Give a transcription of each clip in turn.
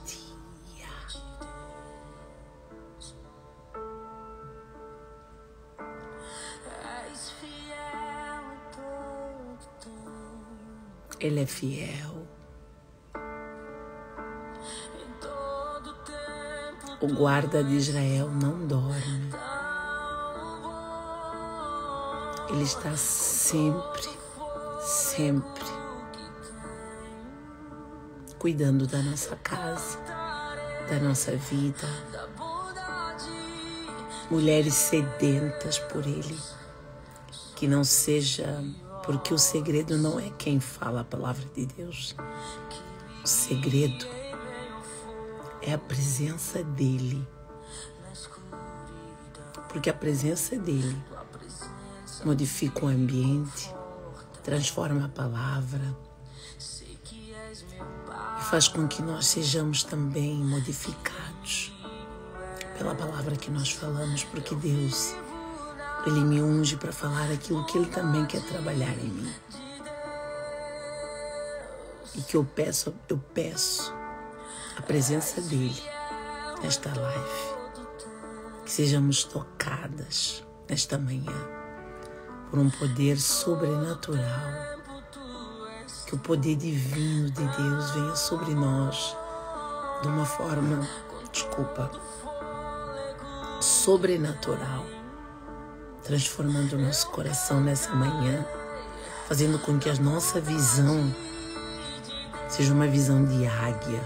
dia. Ele é fiel. O guarda de Israel não dorme. Ele está sempre cuidando da nossa casa, da nossa vida. Mulheres sedentas por Ele. Que não seja, porque o segredo não é quem fala a palavra de Deus. O segredo é a presença dEle. Porque a presença dEle modifica o ambiente, transforma a palavra e faz com que nós sejamos também modificados pela palavra que nós falamos, porque Deus, Ele me unge para falar aquilo que Ele também quer trabalhar em mim. E que eu peço a presença dEle nesta live. Que sejamos tocadas nesta manhã por um poder sobrenatural. Que o poder divino de Deus venha sobre nós de uma forma, sobrenatural, transformando o nosso coração nessa manhã, fazendo com que a nossa visão seja uma visão de águia,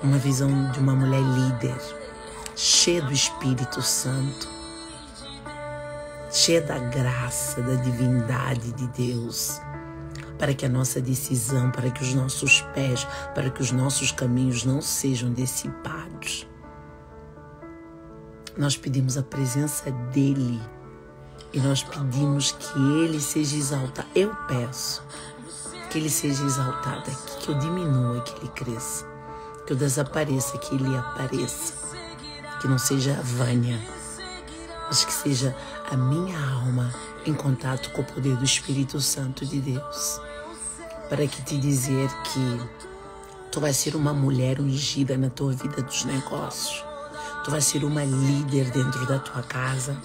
uma visão de uma mulher líder, cheia do Espírito Santo, cheia da graça, da divindade de Deus, para que a nossa decisão, para que os nossos pés, para que os nossos caminhos não sejam dissipados. Nós pedimos a presença dEle e nós pedimos que Ele seja exaltado. Eu peço que Ele seja exaltado aqui, que eu diminua, que Ele cresça, que eu desapareça, que Ele apareça, que não seja a Vânia, mas que seja a minha alma em contato com o poder do Espírito Santo de Deus, para que te dizer que tu vais ser uma mulher ungida na tua vida dos negócios, tu vais ser uma líder dentro da tua casa,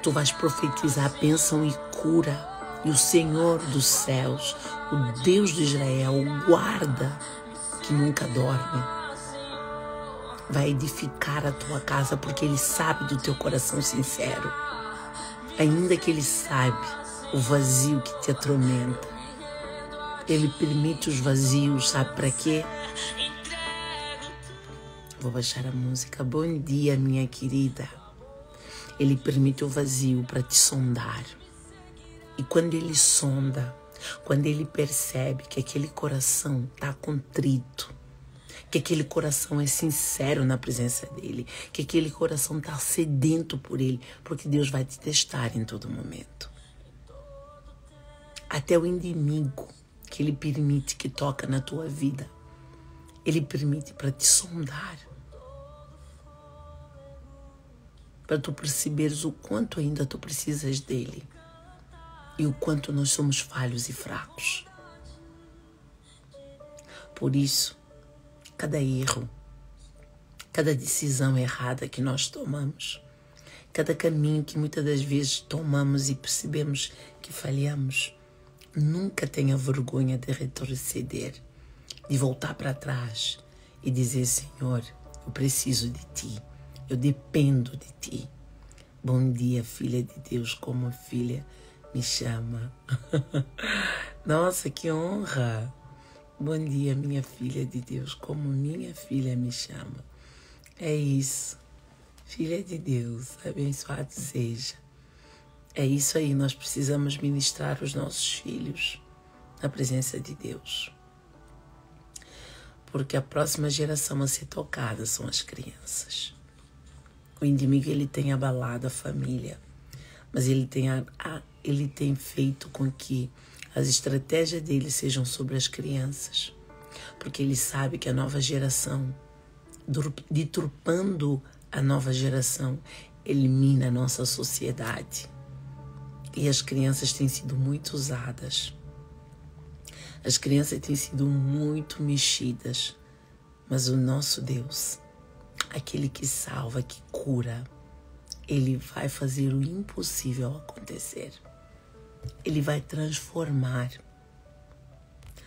tu vais profetizar bênção e cura, e o Senhor dos céus, o Deus de Israel, o guarda que nunca dorme, vai edificar a tua casa, porque Ele sabe do teu coração sincero. Ainda que Ele sabe o vazio que te atormenta, Ele permite os vazios, sabe para quê? Vou baixar a música. Bom dia, minha querida. Ele permite o vazio para te sondar. E quando Ele sonda, quando Ele percebe que aquele coração está contrito, que aquele coração é sincero na presença dEle, que aquele coração está sedento por Ele, porque Deus vai te testar em todo momento. Até o inimigo que Ele permite que toca na tua vida, Ele permite para te sondar, para tu perceberes o quanto ainda tu precisas dEle e o quanto nós somos falhos e fracos. Por isso, cada erro, cada decisão errada que nós tomamos, cada caminho que muitas das vezes tomamos e percebemos que falhamos, nunca tenha vergonha de retroceder, de voltar para trás e dizer: Senhor, eu preciso de Ti, eu dependo de Ti. Bom dia, filha de Deus, como a filha me chama. Nossa, que honra! Bom dia, minha filha de Deus, como minha filha me chama. É isso, filha de Deus, abençoado seja. É isso aí, nós precisamos ministrar os nossos filhos na presença de Deus. Porque a próxima geração a ser tocada são as crianças. O inimigo, ele tem abalado a família, mas ele tem feito com que as estratégias dele sejam sobre as crianças, porque ele sabe que a nova geração, deturpando a nova geração, elimina a nossa sociedade. E as crianças têm sido muito usadas. As crianças têm sido muito mexidas, Mas o nosso Deus, aquele que salva, que cura, Ele vai fazer o impossível acontecer. Ele vai transformar.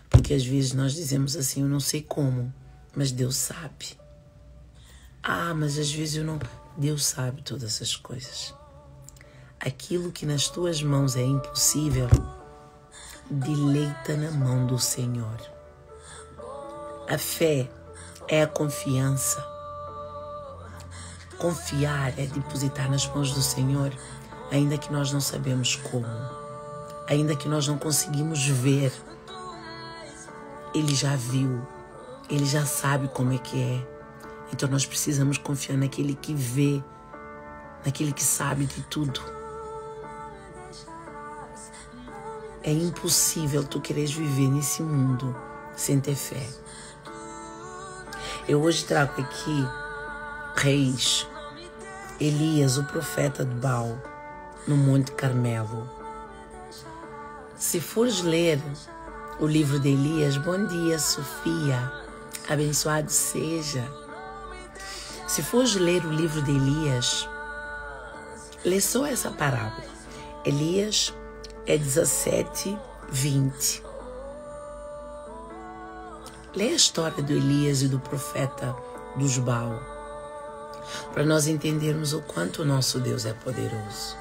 Porque às vezes nós dizemos assim, eu não sei como, mas Deus sabe. Ah, mas às vezes eu não... Deus sabe todas essas coisas. Aquilo que nas tuas mãos é impossível, deleita na mão do Senhor. A fé é a confiança. Confiar é depositar nas mãos do Senhor, ainda que nós não sabemos como, ainda que nós não conseguimos ver. Ele já viu, Ele já sabe como é que é. Então nós precisamos confiar naquele que vê, naquele que sabe de tudo. É impossível tu quereres viver nesse mundo sem ter fé. Eu hoje trago aqui reis, Elias, o profeta de Baal, no Monte Carmelo. Se fores ler o livro de Elias, bom dia, Sofia, abençoado seja. Se fores ler o livro de Elias, lê só essa parábola. Elias é 17:20. Lê a história do Elias e do profeta dos Baal, para nós entendermos o quanto o nosso Deus é poderoso.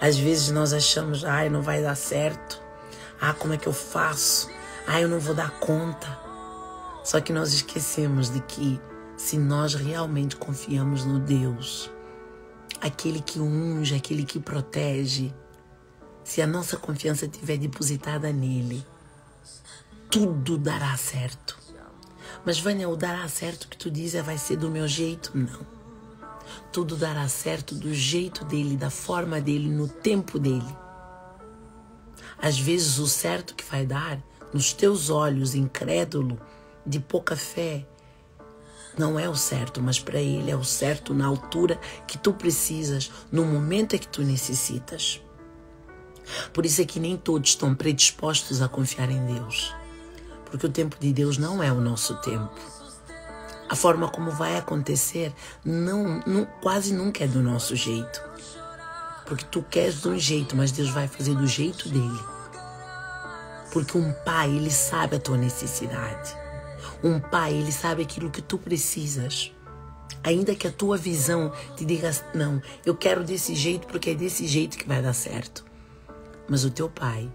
Às vezes nós achamos, não vai dar certo. Como é que eu faço? Eu não vou dar conta. Só que nós esquecemos de que se nós realmente confiamos no Deus, aquele que unge, aquele que protege, se a nossa confiança estiver depositada nele, tudo dará certo. Mas Vânia, o dará certo que tu dizes vai ser do meu jeito? Não. Tudo dará certo do jeito dele, da forma dele, no tempo dele. Às vezes o certo que vai dar, nos teus olhos, incrédulo, de pouca fé, não é o certo, mas para ele é o certo na altura que tu precisas, no momento em que tu necessitas. Por isso é que nem todos estão predispostos a confiar em Deus. Porque o tempo de Deus não é o nosso tempo. A forma como vai acontecer quase nunca é do nosso jeito. Porque tu queres de um jeito, mas Deus vai fazer do jeito dele. Porque um pai, ele sabe a tua necessidade. Um pai, ele sabe aquilo que tu precisas. Ainda que a tua visão te diga, não, eu quero desse jeito porque é desse jeito que vai dar certo. Mas o teu pai,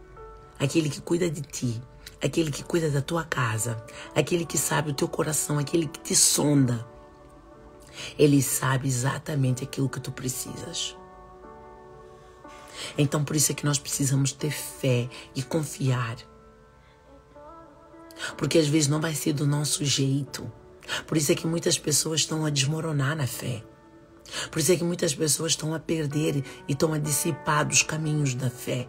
aquele que cuida de ti, aquele que cuida da tua casa, aquele que sabe o teu coração, aquele que te sonda, ele sabe exatamente aquilo que tu precisas. Então por isso é que nós precisamos ter fé e confiar. Porque às vezes não vai ser do nosso jeito. Por isso é que muitas pessoas estão a desmoronar na fé. Por isso é que muitas pessoas estão a perder e estão a dissipar dos caminhos da fé.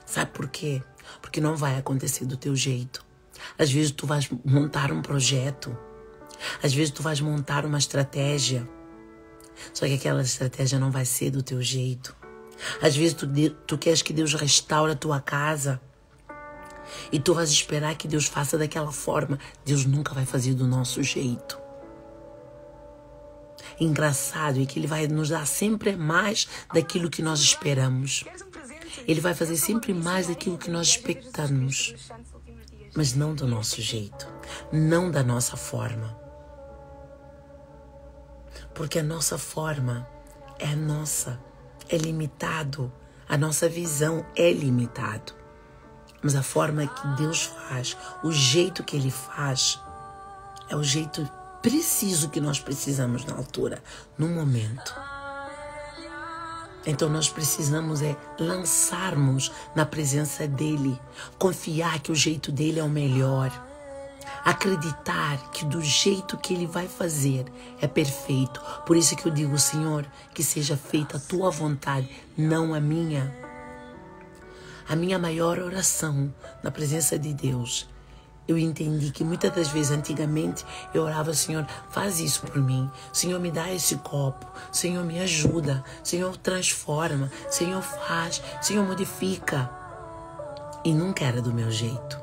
Sabe por quê? Porque não vai acontecer do teu jeito. Às vezes tu vais montar um projeto. Às vezes tu vais montar uma estratégia. Só que aquela estratégia não vai ser do teu jeito. Às vezes tu queres que Deus restaure a tua casa. E tu vais esperar que Deus faça daquela forma. Deus nunca vai fazer do nosso jeito. Engraçado é que Ele vai nos dar sempre mais daquilo que nós esperamos. Ele vai fazer sempre mais daquilo que nós expectamos. Mas não do nosso jeito. Não da nossa forma. Porque a nossa forma é a nossa. É limitado. A nossa visão é limitado. Mas a forma que Deus faz, o jeito que Ele faz, é o jeito preciso que nós precisamos na altura, no momento. Então nós precisamos lançarmos na presença dEle, confiar que o jeito dEle é o melhor, acreditar que do jeito que Ele vai fazer é perfeito. Por isso que eu digo, Senhor, que seja feita a Tua vontade, não a minha. A minha maior oração na presença de Deus, eu entendi que muitas das vezes, antigamente, eu orava, Senhor, faz isso por mim. Senhor, me dá esse copo. Senhor, me ajuda. Senhor, transforma. Senhor, faz. Senhor, modifica. E nunca era do meu jeito.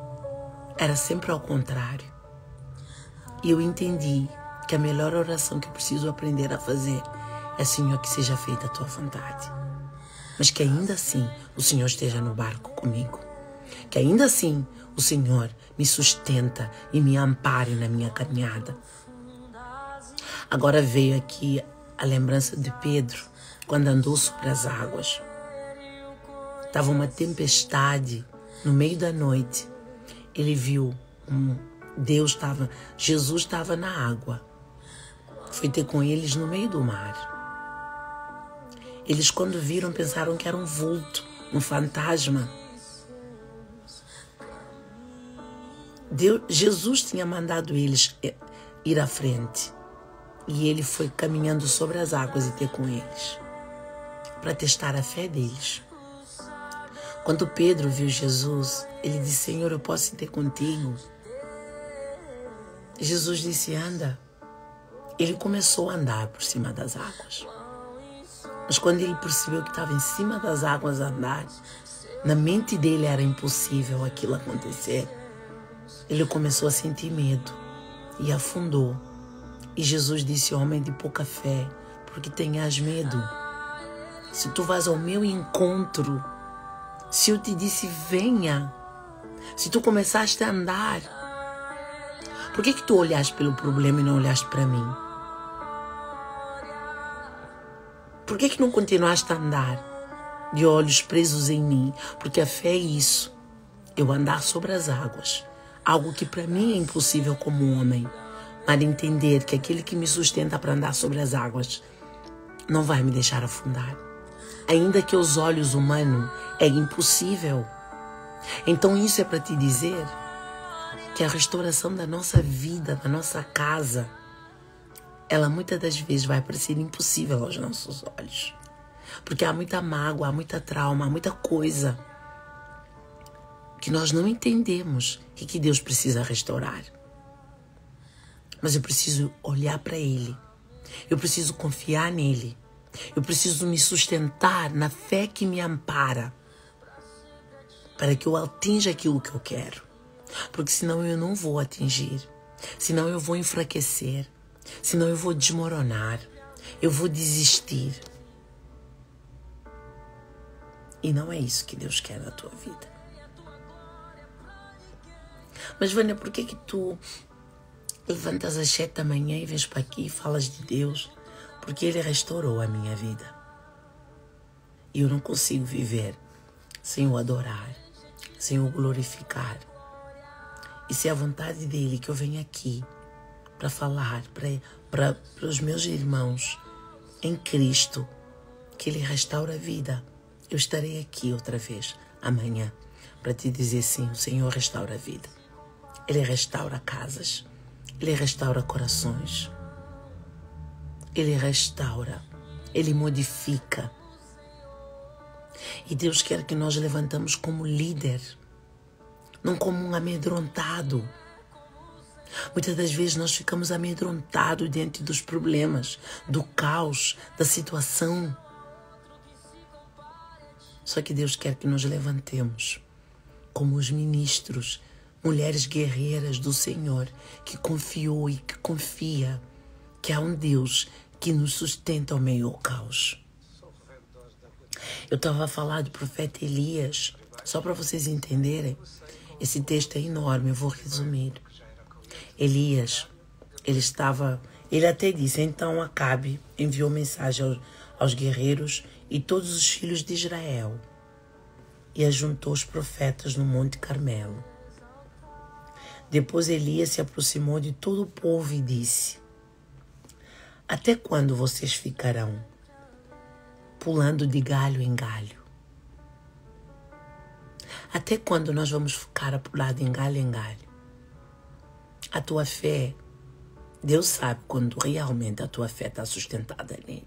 Era sempre ao contrário. E eu entendi que a melhor oração que eu preciso aprender a fazer é, Senhor, que seja feita a tua vontade. Mas que ainda assim o Senhor esteja no barco comigo. Que ainda assim o Senhor me sustenta e me ampare na minha caminhada. Agora veio aqui a lembrança de Pedro, quando andou sobre as águas. Estava uma tempestade no meio da noite. Ele viu Jesus estava na água. Foi ter com eles no meio do mar. Eles, quando viram, pensaram que era um vulto, um fantasma. Jesus tinha mandado eles ir à frente. E ele foi caminhando sobre as águas e ter com eles, para testar a fé deles. Quando Pedro viu Jesus, ele disse, Senhor, eu posso ir ter contigo? Jesus disse, anda. Ele começou a andar por cima das águas. Mas quando ele percebeu que estava em cima das águas a andar, na mente dele era impossível aquilo acontecer. Ele começou a sentir medo e afundou. E Jesus disse, homem de pouca fé, porque tenhas medo? Se tu vais ao meu encontro, se eu te disse venha, se tu começaste a andar, por que tu olhaste pelo problema e não olhaste para mim? Por que não continuaste a andar de olhos presos em mim? Porque a fé é isso, eu andar sobre as águas, algo que para mim é impossível como homem, mas entender que aquele que me sustenta para andar sobre as águas não vai me deixar afundar. Ainda que aos olhos humanos é impossível. Então isso é para te dizer que a restauração da nossa vida, da nossa casa, ela muitas das vezes vai parecer impossível aos nossos olhos. Porque há muita mágoa, há muita trauma, há muita coisa que nós não entendemos e que Deus precisa restaurar. Mas eu preciso olhar para Ele. Eu preciso confiar nele. Eu preciso me sustentar na fé que me ampara, para que eu atinja aquilo que eu quero. Porque senão eu não vou atingir. Senão eu vou enfraquecer. Senão eu vou desmoronar. Eu vou desistir. E não é isso que Deus quer na tua vida. Mas, Vânia, por que tu levantas às 7 da manhã e vens para aqui e falas de Deus? Porque Ele restaurou a minha vida. E eu não consigo viver sem o adorar, sem o glorificar. E se é a vontade dEle que eu venho aqui para falar para os meus irmãos em Cristo, que Ele restaura a vida, eu estarei aqui outra vez amanhã para te dizer sim, o Senhor restaura a vida. Ele restaura casas. Ele restaura corações. Ele restaura. Ele modifica. E Deus quer que nós levantamos como líder, não como um amedrontado. Muitas das vezes nós ficamos amedrontados diante dos problemas, do caos, da situação. Só que Deus quer que nós levantemos como os ministros, mulheres guerreiras do Senhor, que confiou e que confia que há um Deus que nos sustenta ao meio do caos. Eu estava a falar do profeta Elias, só para vocês entenderem. Esse texto é enorme, eu vou resumir. Elias, ele até disse, então Acabe enviou mensagem aos guerreiros e todos os filhos de Israel e ajuntou os profetas no Monte Carmelo. Depois Elias se aproximou de todo o povo e disse, até quando vocês ficarão pulando de galho em galho? Até quando nós vamos ficar a pular de galho em galho? A tua fé, Deus sabe quando realmente a tua fé está sustentada nele.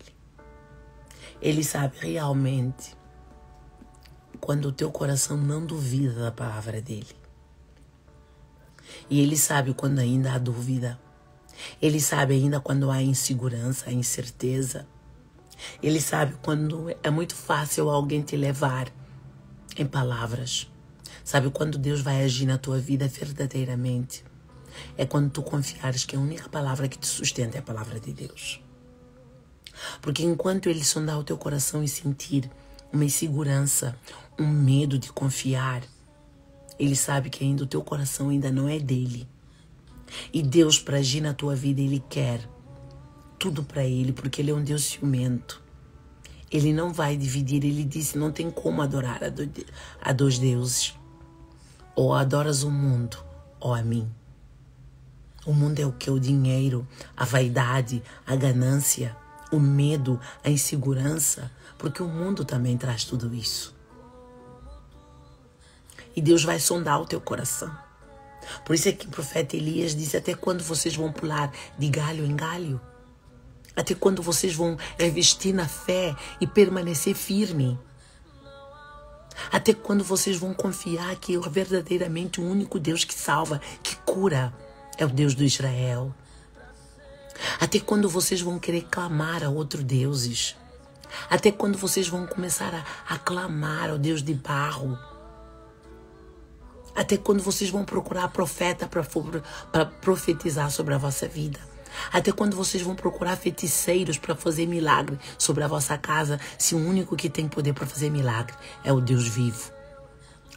Ele sabe realmente quando o teu coração não duvida da palavra dele. E Ele sabe quando ainda há dúvida. Ele sabe ainda quando há insegurança, há incerteza. Ele sabe quando é muito fácil alguém te levar em palavras. Sabe quando Deus vai agir na tua vida verdadeiramente. é quando tu confiares que a única palavra que te sustenta é a palavra de Deus. Porque enquanto Ele sondar o teu coração e sentir uma insegurança, um medo de confiar, Ele sabe que ainda o teu coração ainda não é dele. E Deus, para agir na tua vida, Ele quer tudo para Ele, porque Ele é um Deus ciumento. Ele não vai dividir. Ele disse, não tem como adorar a dois deuses. Ou adoras o mundo, ou a mim. O mundo é o que? O dinheiro, a vaidade, a ganância, o medo, a insegurança, porque o mundo também traz tudo isso. E Deus vai sondar o teu coração. Por isso é que o profeta Elias disse, até quando vocês vão pular de galho em galho? Até quando vocês vão revestir na fé e permanecer firme? Até quando vocês vão confiar que verdadeiramente o único Deus que salva, que cura, é o Deus do Israel? Até quando vocês vão querer clamar a outros deuses? Até quando vocês vão começar a clamar ao Deus de barro? Até quando vocês vão procurar profeta para profetizar sobre a vossa vida? Até quando vocês vão procurar feiticeiros para fazer milagre sobre a vossa casa, se o único que tem poder para fazer milagre é o Deus vivo?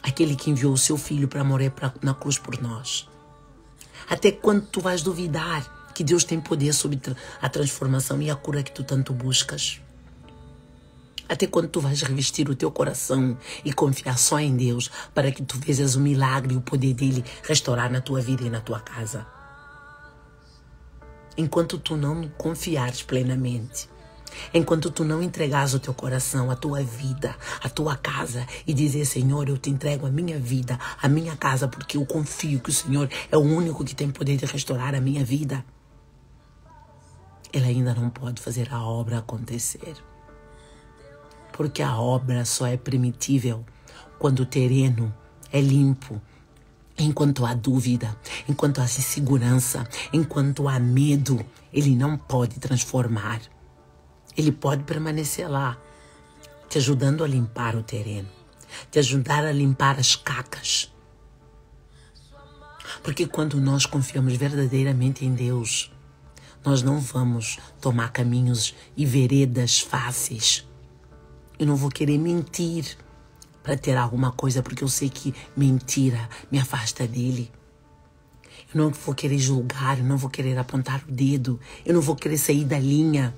Aquele que enviou o seu filho para morrer na cruz por nós. Até quando tu vais duvidar que Deus tem poder sobre a transformação e a cura que tu tanto buscas? Até quando tu vais revestir o teu coração e confiar só em Deus para que tu vejas o milagre e o poder dele restaurar na tua vida e na tua casa? Enquanto tu não confiares plenamente, enquanto tu não entregares o teu coração, a tua vida, a tua casa e dizer, Senhor, eu te entrego a minha vida, a minha casa, porque eu confio que o Senhor é o único que tem poder de restaurar a minha vida, Ele ainda não pode fazer a obra acontecer. Porque a obra só é permitível quando o terreno é limpo. Enquanto há dúvida, enquanto há insegurança, enquanto há medo, Ele não pode transformar. Ele pode permanecer lá, te ajudando a limpar o terreno, te ajudar a limpar as cacas. Porque quando nós confiamos verdadeiramente em Deus, nós não vamos tomar caminhos e veredas fáceis. Eu não vou querer mentir para ter alguma coisa, porque eu sei que mentira me afasta dele. Eu não vou querer julgar, eu não vou querer apontar o dedo, eu não vou querer sair da linha,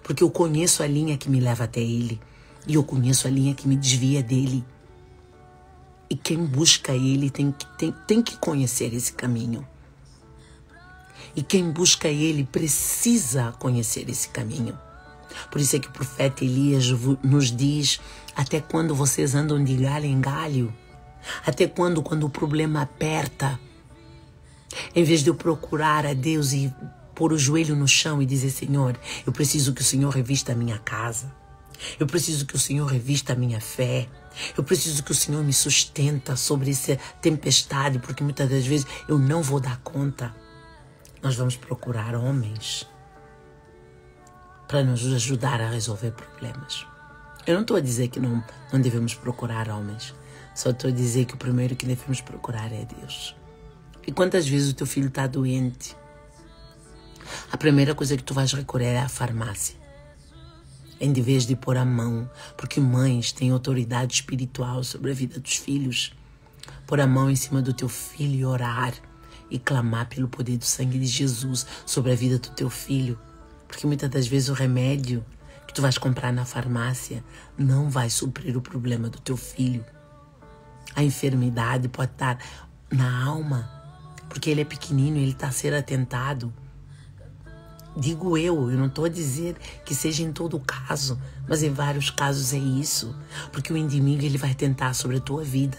porque eu conheço a linha que me leva até ele e eu conheço a linha que me desvia dele. E quem busca ele tem que conhecer esse caminho. E quem busca ele precisa conhecer esse caminho. Por isso é que o profeta Elias nos diz, até quando vocês andam de galho em galho? Até quando o problema aperta? Em vez de eu procurar a Deus e pôr o joelho no chão e dizer, Senhor, eu preciso que o Senhor revista a minha casa. Eu preciso que o Senhor revista a minha fé. Eu preciso que o Senhor me sustenta sobre essa tempestade, porque muitas das vezes eu não vou dar conta. Nós vamos procurar homens para nos ajudar a resolver problemas. Eu não estou a dizer que não devemos procurar homens. Só estou a dizer que o primeiro que devemos procurar é Deus. E quantas vezes o teu filho está doente? A primeira coisa que tu vais recorrer é a farmácia. Em vez de pôr a mão, porque mães têm autoridade espiritual sobre a vida dos filhos. Pôr a mão em cima do teu filho e orar e clamar pelo poder do sangue de Jesus sobre a vida do teu filho. Porque muitas das vezes o remédio que tu vais comprar na farmácia não vai suprir o problema do teu filho. A enfermidade pode estar na alma, porque ele é pequenino, ele está a ser atentado. Digo eu não estou a dizer que seja em todo caso, mas em vários casos é isso. Porque o inimigo ele vai tentar sobre a tua vida.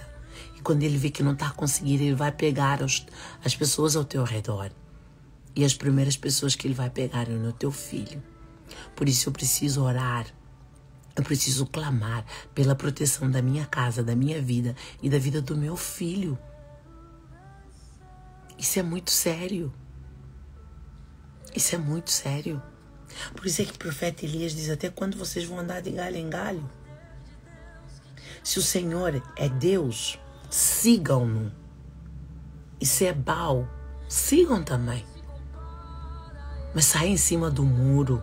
E quando ele vê que não está conseguindo, ele vai pegar as pessoas ao teu redor. E as primeiras pessoas que ele vai pegar é no teu filho. Por isso eu preciso orar. Eu preciso clamar pela proteção da minha casa, da minha vida e da vida do meu filho. Isso é muito sério. Isso é muito sério. Por isso é que o profeta Elias diz, até quando vocês vão andar de galho em galho? Se o Senhor é Deus, sigam-no. E se é Baal, sigam também. Mas saia em cima do muro.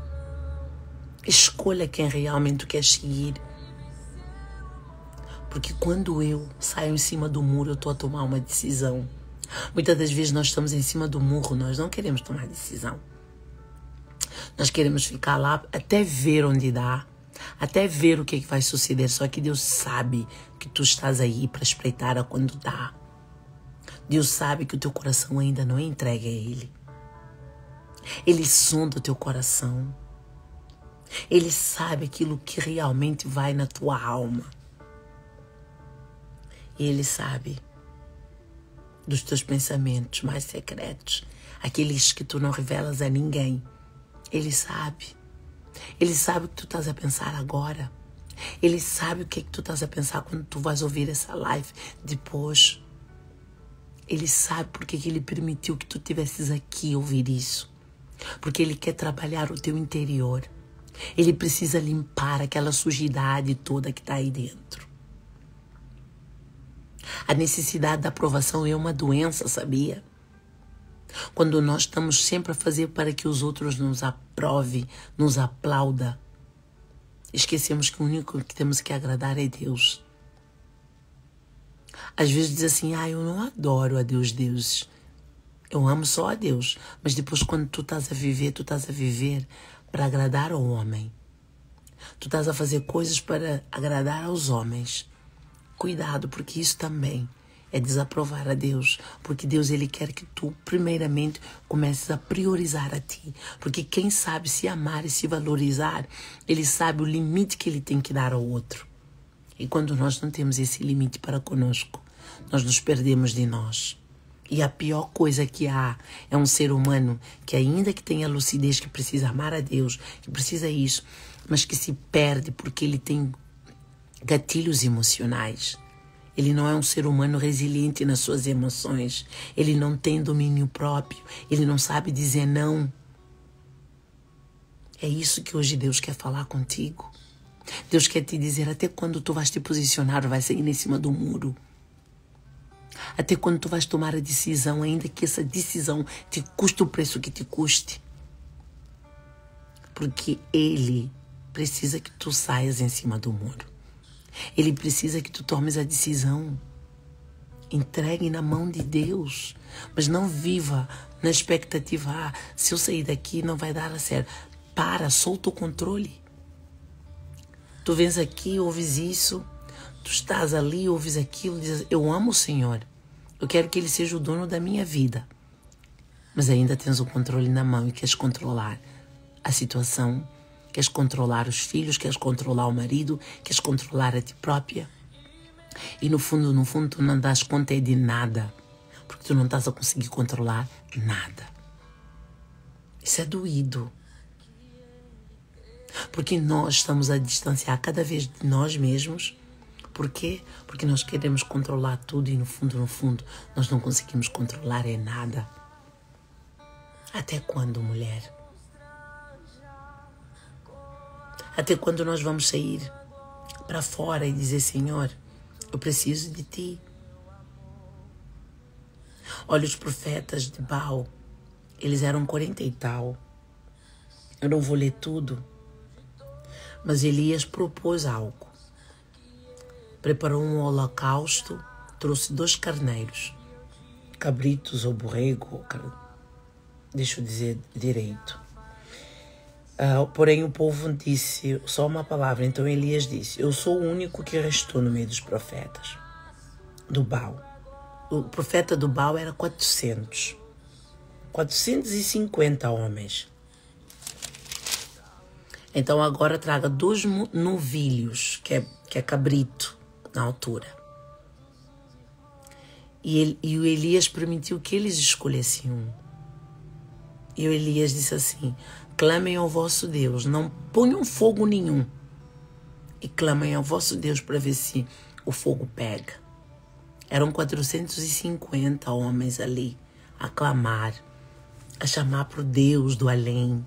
Escolha quem realmente tu quer seguir. Porque quando eu saio em cima do muro, eu estou a tomar uma decisão. Muitas das vezes nós estamos em cima do muro, nós não queremos tomar decisão. Nós queremos ficar lá até ver onde dá, até ver o que vai suceder. Só que Deus sabe que tu estás aí para espreitar a quando dá. Deus sabe que o teu coração ainda não é entregue a Ele. Ele sonda o teu coração. Ele sabe aquilo que realmente vai na tua alma. E Ele sabe dos teus pensamentos mais secretos, aqueles que tu não revelas a ninguém. Ele sabe. Ele sabe o que tu estás a pensar agora. Ele sabe o que é que tu estás a pensar quando tu vais ouvir essa live depois. Ele sabe porque que Ele permitiu que tu estivesses aqui a ouvir isso. Porque Ele quer trabalhar o teu interior. Ele precisa limpar aquela sujidade toda que está aí dentro. A necessidade da aprovação é uma doença, sabia? Quando nós estamos sempre a fazer para que os outros nos aprovem, nos aplaudam, esquecemos que o único que temos que agradar é Deus. Às vezes diz assim, eu não adoro a Deus. Eu amo só a Deus. Mas depois quando tu estás a viver para agradar ao homem. Tu estás a fazer coisas para agradar aos homens. Cuidado, porque isso também é desaprovar a Deus. Porque Deus, Ele quer que tu, primeiramente, comeces a priorizar a ti. Porque quem sabe se amar e se valorizar, Ele sabe o limite que Ele tem que dar ao outro. E quando nós não temos esse limite para conosco, nós nos perdemos de nós. E a pior coisa que há é um ser humano que ainda que tenha lucidez, que precisa amar a Deus, que precisa isso, mas que se perde porque ele tem gatilhos emocionais. Ele não é um ser humano resiliente nas suas emoções. Ele não tem domínio próprio. Ele não sabe dizer não. É isso que hoje Deus quer falar contigo. Deus quer te dizer até quando tu vais te posicionar, vai sair em cima do muro. Até quando tu vais tomar a decisão, ainda que essa decisão te custe o preço que te custe. Porque Ele precisa que tu saias em cima do muro. Ele precisa que tu tomes a decisão. Entregue na mão de Deus. Mas não viva na expectativa, se eu sair daqui não vai dar certo. Solta o controle. Tu vens aqui, ouves isso. Tu estás ali, ouves aquilo, dizes, eu amo o Senhor. Eu quero que Ele seja o dono da minha vida. Mas ainda tens o controle na mão e queres controlar a situação. Queres controlar os filhos, queres controlar o marido, queres controlar a ti própria. E no fundo, tu não das conta de nada. Porque tu não estás a conseguir controlar nada. Isso é doído. Porque nós estamos a distanciar cada vez de nós mesmos. Por quê? Porque nós queremos controlar tudo e no fundo, nós não conseguimos controlar nada. Até quando, mulher? Até quando nós vamos sair para fora e dizer, Senhor, eu preciso de Ti. Olha, os profetas de Baal, eles eram 40 e tal. Eu não vou ler tudo, mas Elias propôs algo. Preparou um holocausto, trouxe 2 carneiros, cabritos ou borrego, deixa eu dizer direito. Porém o povo disse só uma palavra. Então Elias disse, eu sou o único que restou no meio dos profetas do Baal. O profeta do Baal era 450 homens. Então agora traga 2 novilhos, que é cabrito na altura. E o Elias permitiu que eles escolhessem um. E o Elias disse assim, clamem ao vosso Deus, não ponham fogo nenhum. E clamem ao vosso Deus para ver se o fogo pega. Eram 450 homens ali a clamar, a chamar para o Deus do além,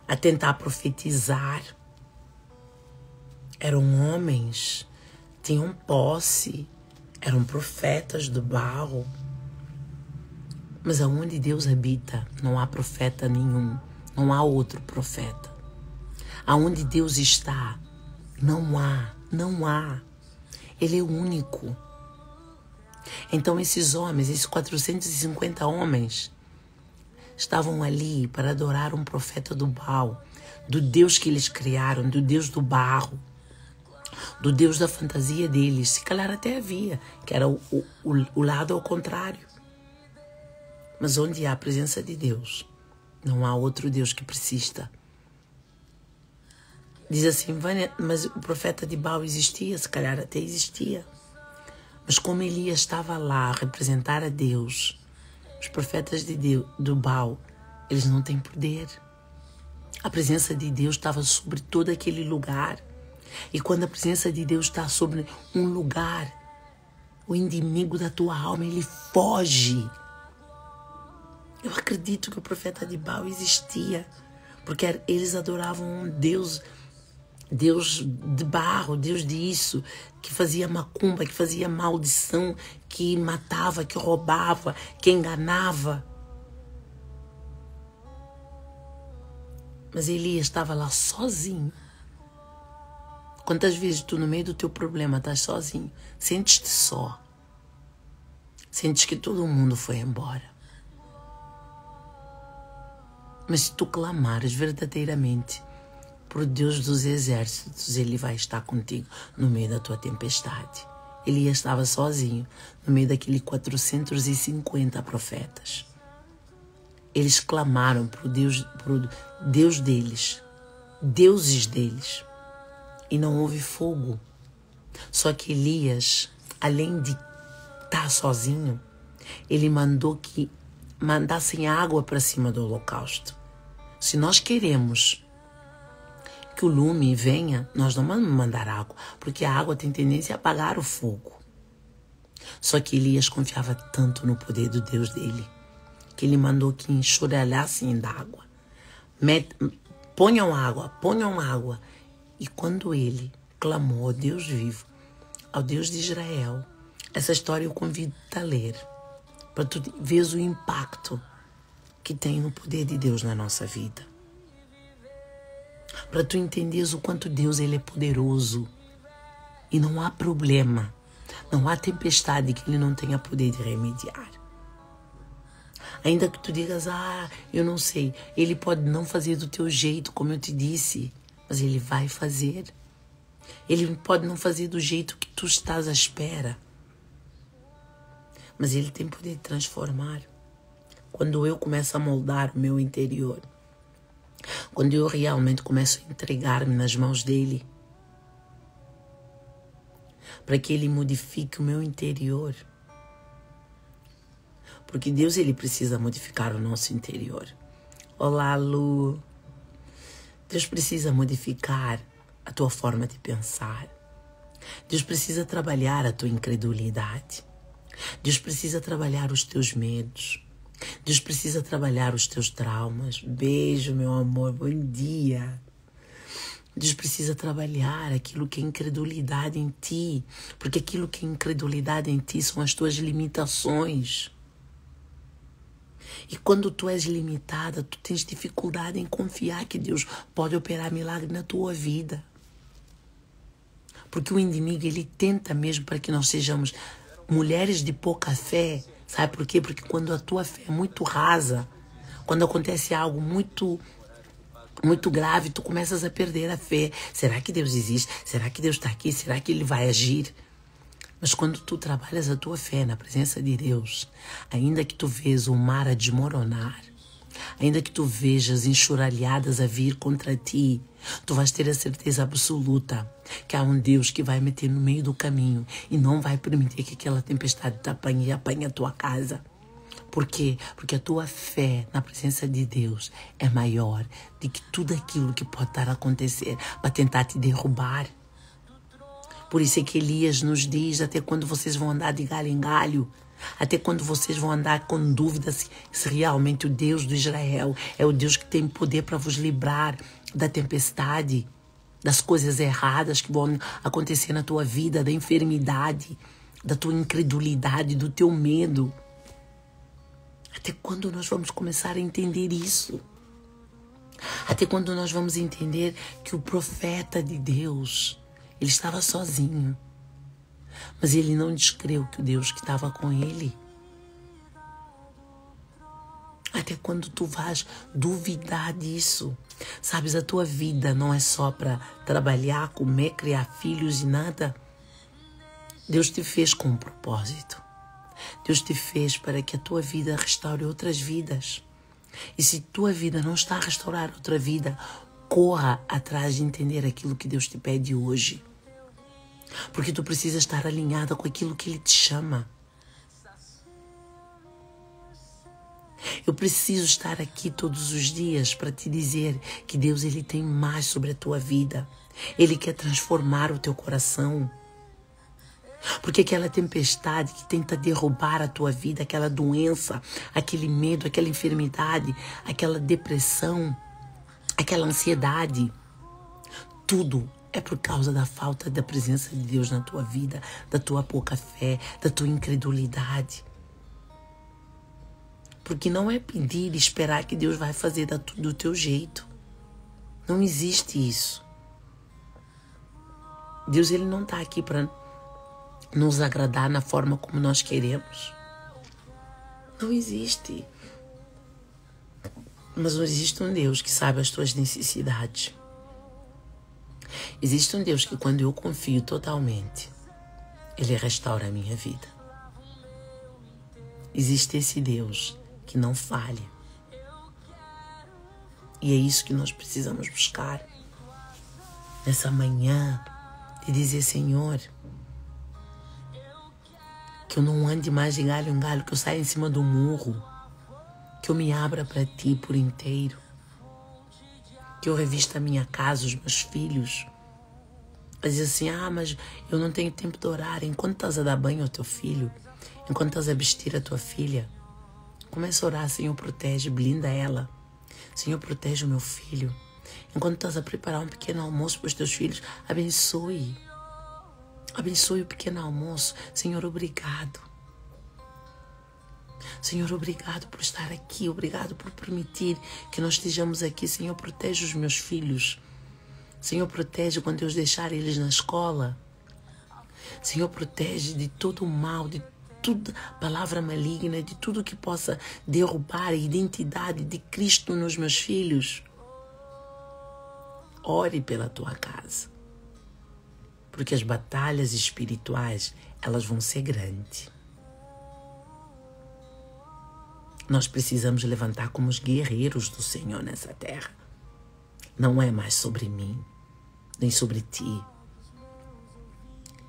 a tentar profetizar. Eram homens, tinham posse, eram profetas do Baal. Mas aonde Deus habita, não há profeta nenhum. Não há outro profeta. Aonde Deus está, não há. Ele é único. Então esses homens, esses 450 homens, estavam ali para adorar um profeta do Baal, do Deus que eles criaram, do Deus do barro, do Deus da fantasia deles. Se calhar até havia, que era o lado ao contrário. Mas onde há a presença de Deus, não há outro Deus que persista. Diz assim, Vânia, mas o profeta de Baal existia? Se calhar até existia. Mas como Elias estava lá a representar a Deus, os profetas de Deus, do Baal, eles não têm poder. A presença de Deus estava sobre todo aquele lugar. E quando a presença de Deus está sobre um lugar, o inimigo da tua alma, ele foge. Eu acredito que o profeta de Baal existia, porque eles adoravam um Deus de barro, Deus disso, que fazia macumba, que fazia maldição, que matava, que roubava, que enganava. Mas Elias estava lá sozinho. Quantas vezes tu no meio do teu problema estás sozinho, sentes-te só, sentes que todo mundo foi embora. Mas se tu clamares verdadeiramente por Deus dos exércitos, Ele vai estar contigo no meio da tua tempestade. Elias estava sozinho no meio daqueles 450 profetas. Eles clamaram para o Deus deles, deuses deles, e não houve fogo. Só que Elias, além de estar sozinho, ele mandou que mandassem água para cima do holocausto. Se nós queremos que o lume venha, nós não vamos mandar água, porque a água tem tendência a apagar o fogo. Só que Elias confiava tanto no poder do Deus dele, que ele mandou que enxovalhassem d'água. Ponham água. E quando ele clamou ao Deus vivo, ao Deus de Israel, essa história eu convido-te a ler, para tu veres o impacto que tem no poder de Deus na nossa vida. Para tu entenderes o quanto Deus ele é poderoso. E não há problema, não há tempestade que ele não tenha poder de remediar. Ainda que tu digas, eu não sei, ele pode não fazer do teu jeito, como eu te disse, mas ele vai fazer. Ele pode não fazer do jeito que tu estás à espera, mas ele tem poder de transformar. Quando eu começo a moldar o meu interior, quando eu realmente começo a entregar-me nas mãos dele, para que ele modifique o meu interior. Porque Deus ele precisa modificar o nosso interior. Olá, Lu. Deus precisa modificar a tua forma de pensar. Deus precisa trabalhar a tua incredulidade. Deus precisa trabalhar os teus medos. Deus precisa trabalhar os teus traumas. Beijo, meu amor, bom dia. Deus precisa trabalhar aquilo que é incredulidade em ti, porque aquilo que é incredulidade em ti são as tuas limitações. E quando tu és limitada, tu tens dificuldade em confiar que Deus pode operar milagre na tua vida. Porque o inimigo, ele tenta mesmo para que nós sejamos mulheres de pouca fé. Sabe por quê? Porque quando a tua fé é muito rasa, quando acontece algo muito grave, tu começas a perder a fé. Será que Deus existe? Será que Deus está aqui? Será que Ele vai agir? Mas quando tu trabalhas a tua fé na presença de Deus, ainda que tu vejas o mar a desmoronar, ainda que tu vejas enxurralhadas a vir contra ti, tu vais ter a certeza absoluta que há um Deus que vai meter no meio do caminho e não vai permitir que aquela tempestade te apanhe e apanhe a tua casa. Por quê? Porque a tua fé na presença de Deus é maior do que tudo aquilo que pode estar a acontecer para tentar te derrubar. Por isso é que Elias nos diz, até quando vocês vão andar de galho em galho, até quando vocês vão andar com dúvida se realmente o Deus de Israel é o Deus que tem poder para vos livrar da tempestade, das coisas erradas que vão acontecer na tua vida, da enfermidade, da tua incredulidade, do teu medo. Até quando nós vamos começar a entender isso? Até quando nós vamos entender que o profeta de Deus, ele estava sozinho, mas ele não descreu que o Deus que estava com ele? Até quando tu vais duvidar disso? Sabes, a tua vida não é só para trabalhar, comer, criar filhos e nada. Deus te fez com um propósito. Deus te fez para que a tua vida restaure outras vidas. E se tua vida não está a restaurar outra vida, corra atrás de entender aquilo que Deus te pede hoje. Porque tu precisas estar alinhada com aquilo que Ele te chama. Eu preciso estar aqui todos os dias para te dizer que Deus, Ele tem mais sobre a tua vida. Ele quer transformar o teu coração. Porque aquela tempestade que tenta derrubar a tua vida, aquela doença, aquele medo, aquela enfermidade, aquela depressão, aquela ansiedade, tudo é por causa da falta da presença de Deus na tua vida, da tua pouca fé, da tua incredulidade. Porque não é pedir e esperar que Deus vai fazer do teu jeito. Não existe isso. Deus, Ele não está aqui para nos agradar na forma como nós queremos. Não existe. Mas não existe um Deus que sabe as tuas necessidades. Existe um Deus que, quando eu confio totalmente, Ele restaura a minha vida. Existe esse Deus que não falha. E é isso que nós precisamos buscar nessa manhã, de dizer: Senhor, que eu não ande mais de galho em galho, que eu saia em cima do murro, que eu me abra para Ti por inteiro, que eu revista a minha casa, os meus filhos. Mas dizer assim: mas eu não tenho tempo de orar. Enquanto estás a dar banho ao teu filho, enquanto estás a vestir a tua filha, começa a orar: Senhor, protege, blinda ela. Senhor, protege o meu filho. Enquanto estás a preparar um pequeno almoço para os teus filhos, abençoe. Abençoe o pequeno almoço. Senhor, obrigado. Senhor, obrigado por estar aqui. Obrigado por permitir que nós estejamos aqui. Senhor, protege os meus filhos. Senhor, protege quando eu deixar eles na escola. Senhor, protege de todo o mal, de toda palavra maligna, de tudo que possa derrubar a identidade de Cristo nos meus filhos. Ore pela tua casa. Porque as batalhas espirituais, elas vão ser grandes. Nós precisamos levantar como os guerreiros do Senhor nessa terra. Não é mais sobre mim, nem sobre ti.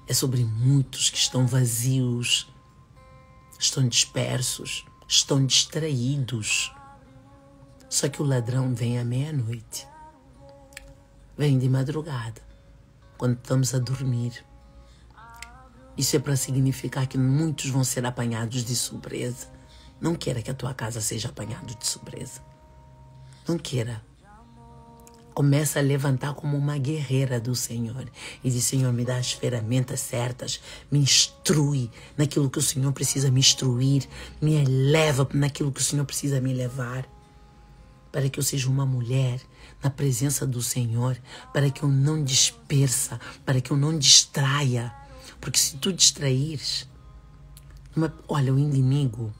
É sobre muitos que estão vazios, estão dispersos, estão distraídos. Só que o ladrão vem à meia-noite. Vem de madrugada, quando estamos a dormir. Isso é para significar que muitos vão ser apanhados de surpresa. Não queira que a tua casa seja apanhada de surpresa. Não queira. Começa a levantar como uma guerreira do Senhor. E diz: Senhor, me dá as ferramentas certas. Me instrui naquilo que o Senhor precisa me instruir. Me eleva naquilo que o Senhor precisa me levar. Para que eu seja uma mulher na presença do Senhor. Para que eu não dispersa. Para que eu não distraia. Porque se tu distraires... Olha, o inimigo...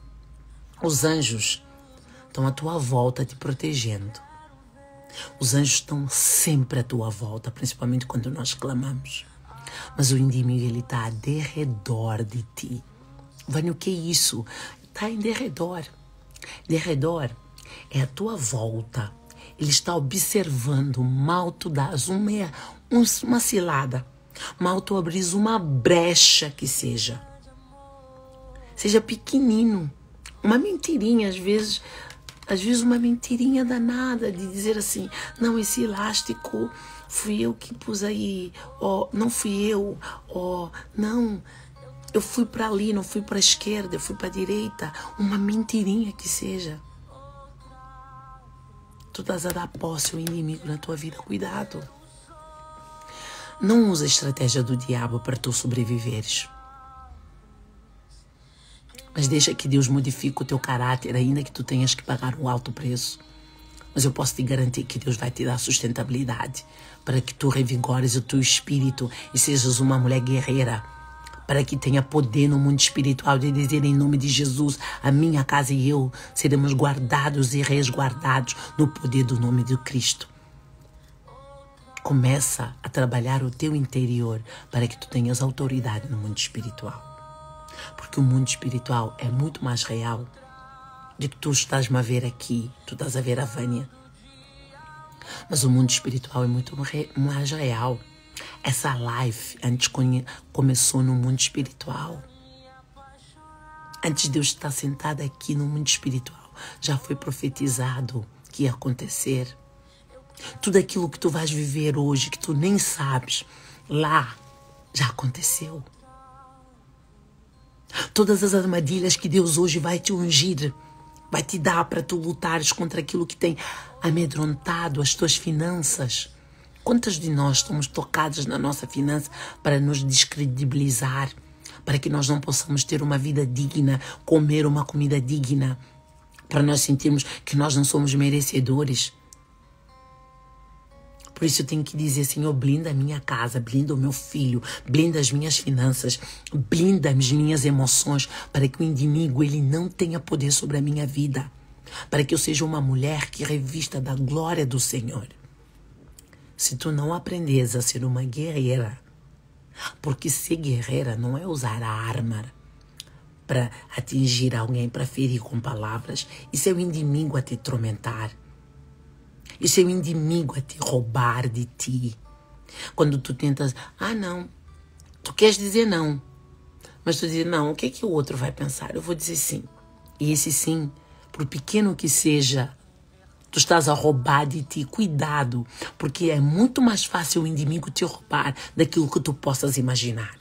Os anjos estão à tua volta te protegendo. Os anjos estão sempre à tua volta, principalmente quando nós clamamos. Mas o inimigo, ele está a derredor de ti. Vânia, o que é isso? Está em derredor. Derredor é a tua volta. Ele está observando. Mal tu dás uma cilada. Mal tu abris uma brecha que seja. Seja pequenino. Uma mentirinha, às vezes uma mentirinha danada de dizer assim: não, esse elástico fui eu que pus aí, não fui eu, não, eu fui para ali, não fui para a esquerda, eu fui para a direita. Uma mentirinha que seja. Tu estás a dar posse ao inimigo na tua vida, cuidado. Não usa a estratégia do diabo para tu sobreviveres. Mas deixa que Deus modifique o teu caráter, ainda que tu tenhas que pagar um alto preço. Mas eu posso te garantir que Deus vai te dar sustentabilidade para que tu revigores o teu espírito e sejas uma mulher guerreira, para que tenha poder no mundo espiritual de dizer em nome de Jesus, a minha casa e eu seremos guardados e resguardados no poder do nome de Cristo. Começa a trabalhar o teu interior para que tu tenhas autoridade no mundo espiritual. Porque o mundo espiritual é muito mais real do que tu estás-me a ver aqui, tu estás a ver a Vânia. Mas o mundo espiritual é muito mais real. Essa live antes começou no mundo espiritual. Antes de eu estar sentada aqui no mundo espiritual, já foi profetizado que ia acontecer. Tudo aquilo que tu vais viver hoje, que tu nem sabes, lá já aconteceu. Todas as armadilhas que Deus hoje vai te ungir, vai te dar para tu lutares contra aquilo que tem amedrontado as tuas finanças. Quantas de nós estamos tocadas na nossa finança para nos descredibilizar, para que nós não possamos ter uma vida digna, comer uma comida digna, para nós sentirmos que nós não somos merecedores? Por isso eu tenho que dizer, Senhor, blinda a minha casa, blinda o meu filho, blinda as minhas finanças, blinda as minhas emoções, para que o inimigo ele não tenha poder sobre a minha vida, para que eu seja uma mulher que revista da glória do Senhor. Se tu não aprendes a ser uma guerreira, porque ser guerreira não é usar a arma para atingir alguém, para ferir com palavras, isso é o inimigo a te atormentar. Isso é o inimigo a te roubar de ti. Quando tu tentas, não, tu queres dizer não, mas tu dizes não, o que é que o outro vai pensar? Eu vou dizer sim. E esse sim, por pequeno que seja, tu estás a roubar de ti. Cuidado, porque é muito mais fácil o inimigo te roubar daquilo que tu possas imaginar.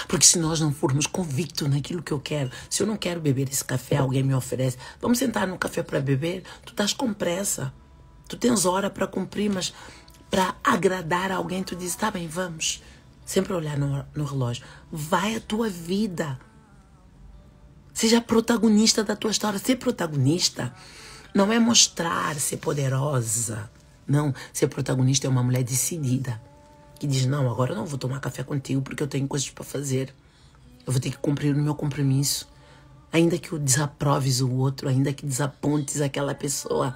Porque se nós não formos convictos naquilo que eu quero, se eu não quero beber esse café, alguém me oferece, vamos sentar no café para beber, tu estás com pressa, tu tens hora para cumprir, mas para agradar alguém, tu dizes, tá bem, vamos. Sempre olhar no relógio. Vai a tua vida. Seja protagonista da tua história. Ser protagonista não é mostrar ser poderosa. Não, ser protagonista é uma mulher decidida. Que diz, não, agora eu não vou tomar café contigo porque eu tenho coisas para fazer. Eu vou ter que cumprir o meu compromisso. Ainda que eu desaproves o outro, ainda que desapontes aquela pessoa.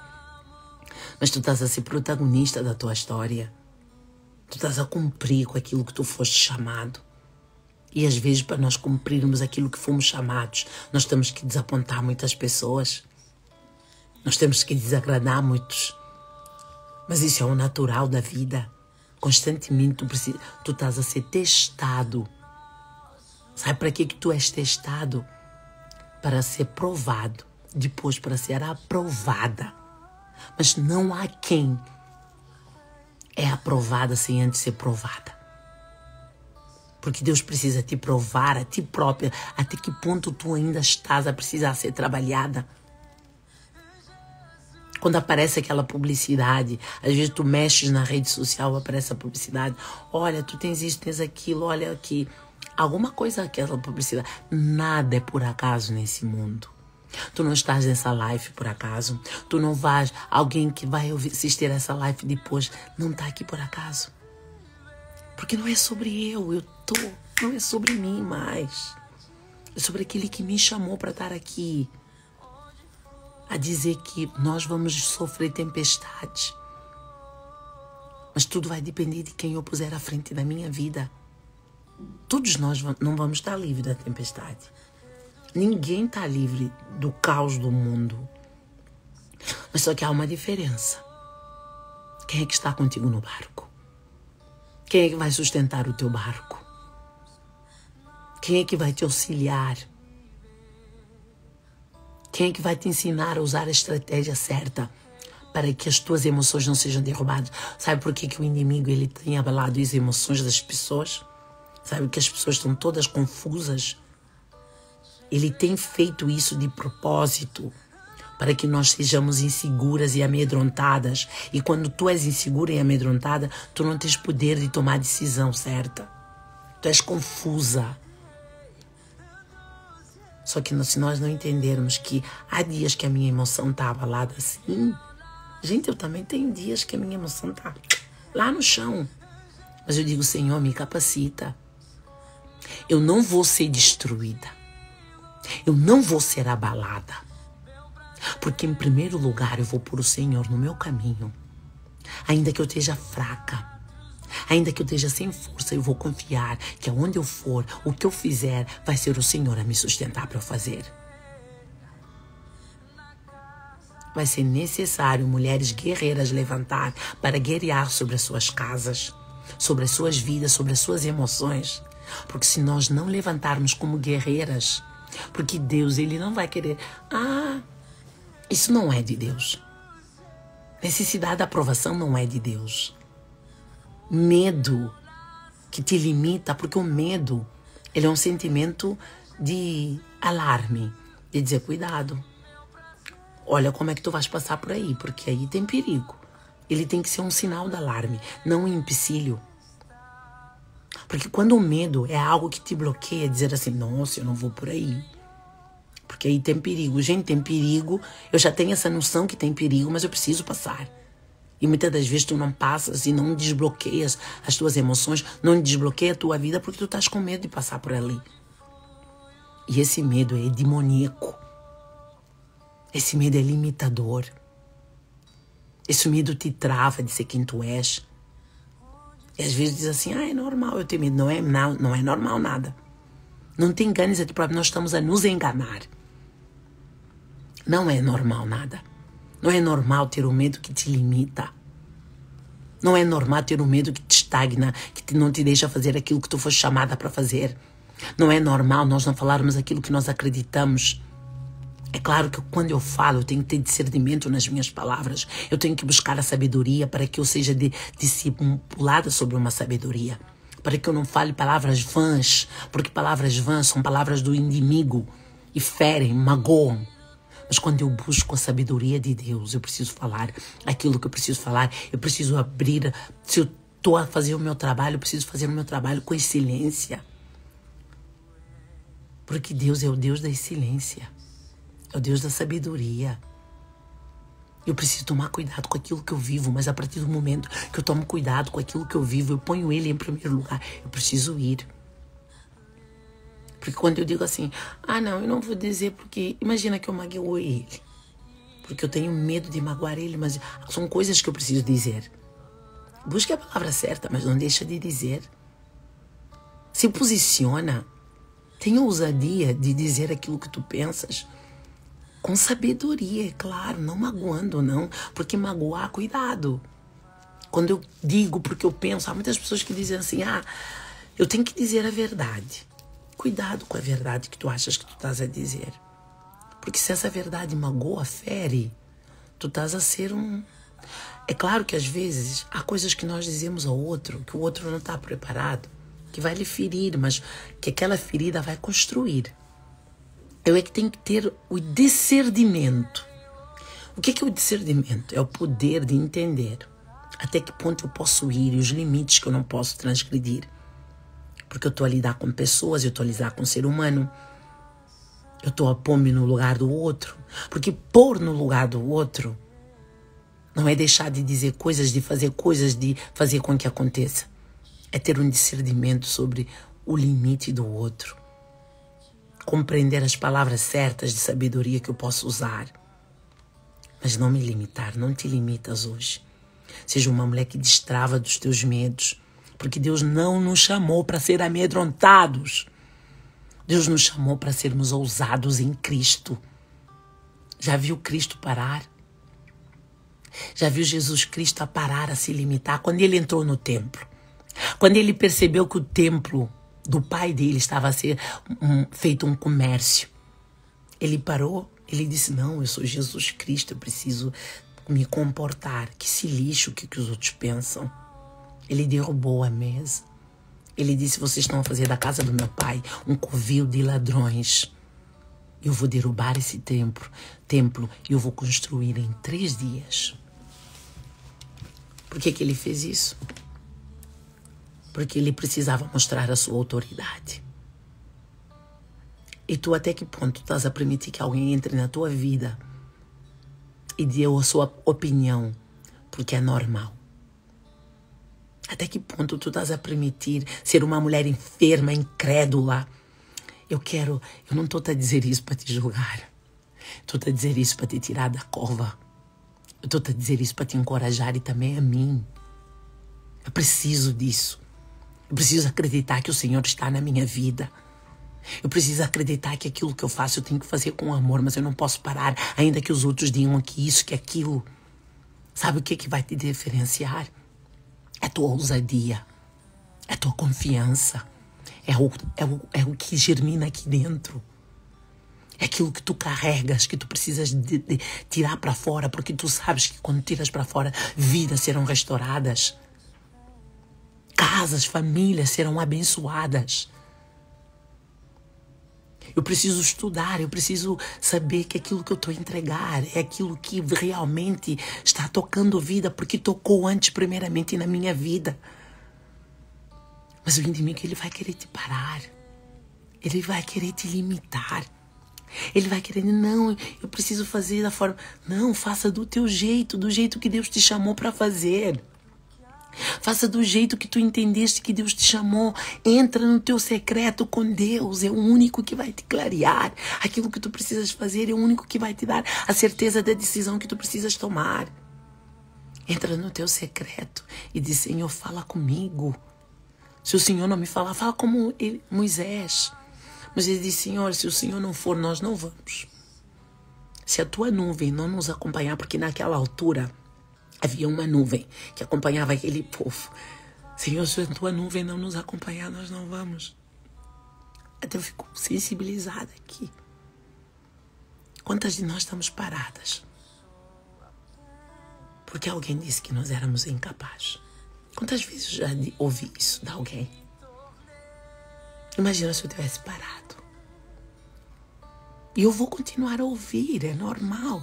Mas tu estás a ser protagonista da tua história. Tu estás a cumprir com aquilo que tu foste chamado. E às vezes, para nós cumprirmos aquilo que fomos chamados, nós temos que desapontar muitas pessoas. Nós temos que desagradar muitos. Mas isso é o natural da vida. Constantemente tu estás a ser testado. Sabe para que tu és testado? Para ser provado. Depois para ser aprovada. Mas não há quem é aprovada sem antes ser provada. Porque Deus precisa te provar a ti própria. Até que ponto tu ainda estás a precisar ser trabalhada. Quando aparece aquela publicidade, às vezes tu mexes na rede social, aparece a publicidade. Olha, tu tens isso, tens aquilo, olha aqui. Alguma coisa aquela publicidade. Nada é por acaso nesse mundo. Tu não estás nessa live por acaso. Tu não vais, alguém que vai assistir essa live depois, não está aqui por acaso. Porque não é sobre não é sobre mim mais. É sobre aquele que me chamou para estar aqui. A dizer que nós vamos sofrer tempestades. Mas tudo vai depender de quem eu puser à frente da minha vida. Todos nós não vamos estar livres da tempestade. Ninguém está livre do caos do mundo. Mas só que há uma diferença. Quem é que está contigo no barco? Quem é que vai sustentar o teu barco? Quem é que vai te auxiliar? Quem é que vai te ensinar a usar a estratégia certa para que as tuas emoções não sejam derrubadas? Sabe por que o inimigo ele tem abalado as emoções das pessoas? Sabe que as pessoas estão todas confusas? Ele tem feito isso de propósito para que nós sejamos inseguras e amedrontadas. E quando tu és insegura e amedrontada, tu não tens poder de tomar a decisão certa. Tu és confusa. Só que se nós não entendermos que há dias que a minha emoção está abalada assim, gente, eu também tenho dias que a minha emoção está lá no chão. Mas eu digo, Senhor, me capacita. Eu não vou ser destruída. Eu não vou ser abalada. Porque em primeiro lugar eu vou pôr o Senhor no meu caminho. Ainda que eu esteja fraca, ainda que eu esteja sem força, eu vou confiar que aonde eu for, o que eu fizer, vai ser o Senhor a me sustentar para eu fazer. Vai ser necessário mulheres guerreiras levantar para guerrear sobre as suas casas, sobre as suas vidas, sobre as suas emoções. Porque se nós não levantarmos como guerreiras, porque Deus, Ele não vai querer... isso não é de Deus. Necessidade de aprovação não é de Deus. Medo que te limita, porque o medo, ele é um sentimento de alarme, de dizer, cuidado. Olha como é que tu vais passar por aí, porque aí tem perigo. Ele tem que ser um sinal de alarme, não um empecilho. Porque quando o medo é algo que te bloqueia, dizer assim, nossa, eu não vou por aí. Porque aí tem perigo. Gente, tem perigo. Eu já tenho essa noção que tem perigo, mas eu preciso passar. E muitas das vezes tu não passas e não desbloqueias as tuas emoções, não desbloqueia a tua vida porque tu estás com medo de passar por ali. E esse medo é demoníaco. Esse medo é limitador. Esse medo te trava de ser quem tu és. E às vezes diz assim, é normal eu ter medo. Não é normal nada. Não te enganes a ti próprio, nós estamos a nos enganar. Não é normal nada. Não é normal ter o medo que te limita. Não é normal ter o medo que te estagna, que não te deixa fazer aquilo que tu foste chamada para fazer. Não é normal nós não falarmos aquilo que nós acreditamos. É claro que quando eu falo, eu tenho que ter discernimento nas minhas palavras. Eu tenho que buscar a sabedoria para que eu seja discipulada sobre uma sabedoria. Para que eu não fale palavras vãs, porque palavras vãs são palavras do inimigo e ferem, magoam. Mas quando eu busco a sabedoria de Deus, eu preciso falar aquilo que eu preciso falar. Eu preciso abrir. Se eu estou a fazer o meu trabalho, eu preciso fazer o meu trabalho com excelência. Porque Deus é o Deus da excelência. É o Deus da sabedoria. Eu preciso tomar cuidado com aquilo que eu vivo, mas a partir do momento que eu tomo cuidado com aquilo que eu vivo, eu ponho Ele em primeiro lugar. Eu preciso ir. Porque quando eu digo assim, não, eu não vou dizer porque... Imagina que eu magoei ele. Porque eu tenho medo de magoar ele, mas são coisas que eu preciso dizer. Busque a palavra certa, mas não deixa de dizer. Se posiciona. Tenha ousadia de dizer aquilo que tu pensas. Com sabedoria, é claro, não magoando, não. Porque magoar, cuidado. Quando eu digo porque eu penso, há muitas pessoas que dizem assim, eu tenho que dizer a verdade. Cuidado com a verdade que tu achas que tu estás a dizer. Porque se essa verdade magoa, fere, tu estás a ser um... É claro que às vezes há coisas que nós dizemos ao outro, que o outro não está preparado, que vai lhe ferir, mas que aquela ferida vai construir. Eu é que tenho que ter o discernimento. O que é o discernimento? É o poder de entender até que ponto eu posso ir e os limites que eu não posso transgredir. Porque eu estou a lidar com pessoas, eu estou a lidar com um ser humano. Eu estou a pôr-me no lugar do outro. Porque pôr no lugar do outro não é deixar de dizer coisas, de fazer com que aconteça. É ter um discernimento sobre o limite do outro. Compreender as palavras certas de sabedoria que eu posso usar. Mas não me limitar, não te limitas hoje. Seja uma mulher que destrava dos teus medos. Porque Deus não nos chamou para ser amedrontados. Deus nos chamou para sermos ousados em Cristo. Já viu Cristo parar? Já viu Jesus Cristo a parar, a se limitar? Quando ele entrou no templo, quando ele percebeu que o templo do pai dele estava a ser feito um comércio, ele parou, ele disse, não, eu sou Jesus Cristo, eu preciso me comportar. Que se lixe o que os outros pensam. Ele derrubou a mesa. Ele disse, vocês estão a fazer da casa do meu pai um covil de ladrões. Eu vou derrubar esse templo e eu vou construir em 3 dias. Por que ele fez isso? Porque ele precisava mostrar a sua autoridade. E tu até que ponto estás a permitir que alguém entre na tua vida e dê a sua opinião, porque é normal? Até que ponto tu estás a permitir ser uma mulher enferma, incrédula? Eu não estou a dizer isso para te julgar. Estou a dizer isso para te tirar da cova. Eu estou a dizer isso para te encorajar e também a mim. Eu preciso disso. Eu preciso acreditar que o Senhor está na minha vida. Eu preciso acreditar que aquilo que eu faço eu tenho que fazer com amor, mas eu não posso parar, ainda que os outros digam que isso, que aquilo. Sabe o que vai te diferenciar? É tua ousadia, é tua confiança, é o que germina aqui dentro. É aquilo que tu carregas, que tu precisas de tirar para fora, porque tu sabes que quando tiras para fora, vidas serão restauradas. Casas, famílias serão abençoadas. Eu preciso estudar, eu preciso saber que aquilo que eu estou a entregar é aquilo que realmente está tocando vida, porque tocou antes primeiramente na minha vida. Mas o inimigo, ele vai querer te parar. Ele vai querer te limitar. Ele vai querer, não, eu preciso fazer da forma... Não, faça do teu jeito, do jeito que Deus te chamou para fazer. Faça do jeito que tu entendeste que Deus te chamou. Entra no teu secreto com Deus. É o único que vai te clarear. Aquilo que tu precisas fazer é o único que vai te dar a certeza da decisão que tu precisas tomar. Entra no teu secreto e diz, Senhor, fala comigo. Se o Senhor não me falar, fala como Moisés. Mas ele disse, Senhor, se o Senhor não for, nós não vamos. Se a tua nuvem não nos acompanhar, porque naquela altura havia uma nuvem que acompanhava aquele povo. Senhor, se a tua nuvem não nos acompanhar, nós não vamos. Até eu fico sensibilizada aqui. Quantas de nós estamos paradas? Porque alguém disse que nós éramos incapazes. Quantas vezes eu já ouvi isso de alguém? Imagina se eu tivesse parado. E eu vou continuar a ouvir, é normal.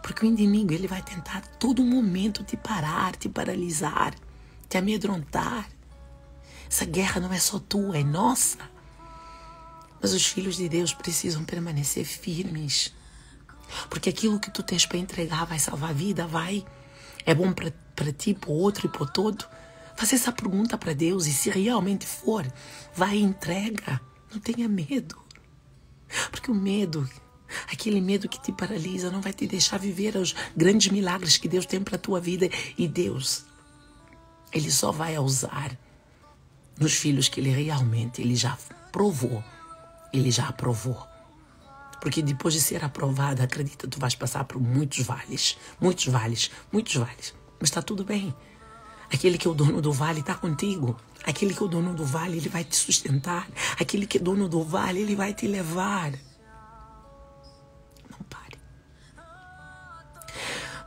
Porque o inimigo, ele vai tentar a todo momento te parar, te paralisar, te amedrontar. Essa guerra não é só tua, é nossa. Mas os filhos de Deus precisam permanecer firmes. Porque aquilo que tu tens para entregar vai salvar a vida, vai. É bom para ti, para o outro e para o todo. Faça essa pergunta para Deus e se realmente for, vai e entrega. Não tenha medo. Porque o medo... Aquele medo que te paralisa não vai te deixar viver os grandes milagres que Deus tem para a tua vida. E Deus, Ele só vai usar nos filhos que Ele já provou. Ele já aprovou. Porque depois de ser aprovado, acredita, tu vais passar por muitos vales. Muitos vales, muitos vales. Mas está tudo bem. Aquele que é o dono do vale está contigo. Aquele que é o dono do vale, ele vai te sustentar. Aquele que é dono do vale, ele vai te levar.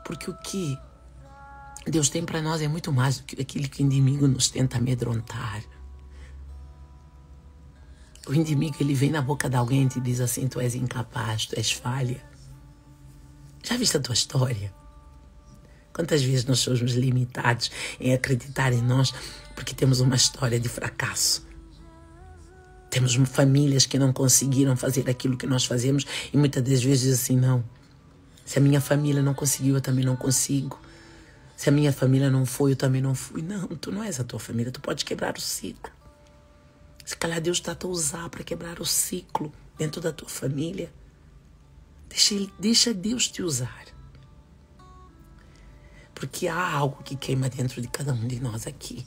Porque o que Deus tem para nós é muito mais do que aquilo que o inimigo nos tenta amedrontar. O inimigo, ele vem na boca de alguém e te diz assim, tu és incapaz, tu és falha. Já viste a tua história? Quantas vezes nós somos limitados em acreditar em nós porque temos uma história de fracasso. Temos famílias que não conseguiram fazer aquilo que nós fazemos e muitas das vezes assim, não. Se a minha família não conseguiu, eu também não consigo. Se a minha família não foi, eu também não fui. Não, tu não és a tua família. Tu podes quebrar o ciclo. Se calhar Deus está a te usar para quebrar o ciclo dentro da tua família. Deixa Deus te usar. Porque há algo que queima dentro de cada um de nós aqui.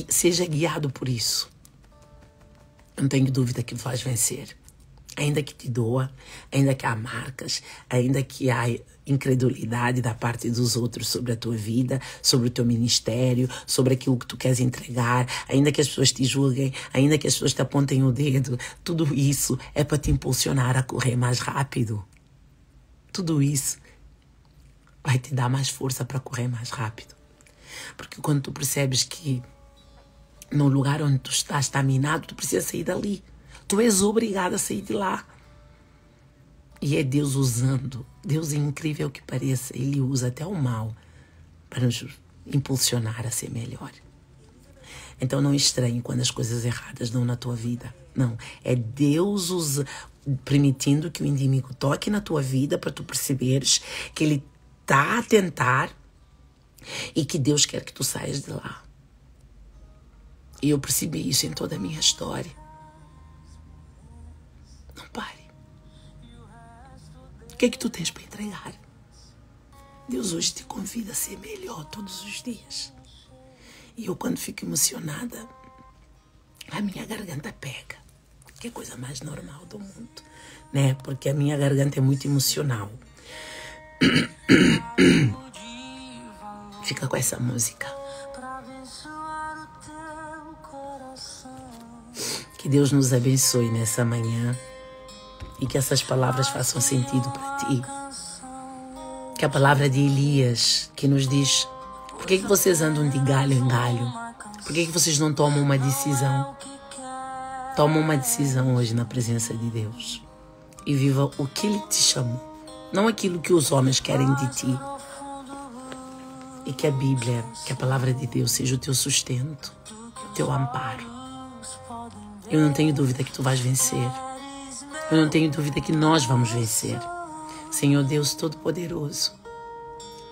Seja guiado por isso. Não tenho dúvida que vais vencer. Ainda que te doa, ainda que há marcas, ainda que há incredulidade da parte dos outros sobre a tua vida, sobre o teu ministério, sobre aquilo que tu queres entregar, ainda que as pessoas te julguem, ainda que as pessoas te apontem o dedo, tudo isso é para te impulsionar a correr mais rápido. Tudo isso vai te dar mais força para correr mais rápido. Porque quando tu percebes que no lugar onde tu estás está minado, tu precisa sair dali. Tu és obrigado a sair de lá. E é Deus usando. Deus, é incrível que pareça, Ele usa até o mal para nos impulsionar a ser melhor. Então não estranhe quando as coisas erradas dão na tua vida. Não, é Deus permitindo que o inimigo toque na tua vida para tu perceberes que ele tá a tentar e que Deus quer que tu saias de lá. E eu percebi isso em toda a minha história. Não pare. O que é que tu tens para entregar? Deus hoje te convida a ser melhor todos os dias. E eu, quando fico emocionada, a minha garganta pega. Que é a coisa mais normal do mundo, né? Porque a minha garganta é muito emocional. Fica com essa música. Que Deus nos abençoe nessa manhã e que essas palavras façam sentido para ti. Que a palavra de Elias, que nos diz: por que vocês andam de galho em galho? Por que vocês não tomam uma decisão? Toma uma decisão hoje na presença de Deus e viva o que Ele te chamou, não aquilo que os homens querem de ti. E que a Bíblia, que a palavra de Deus seja o teu sustento, o teu amparo. Eu não tenho dúvida que tu vais vencer. Eu não tenho dúvida que nós vamos vencer. Senhor Deus Todo-Poderoso,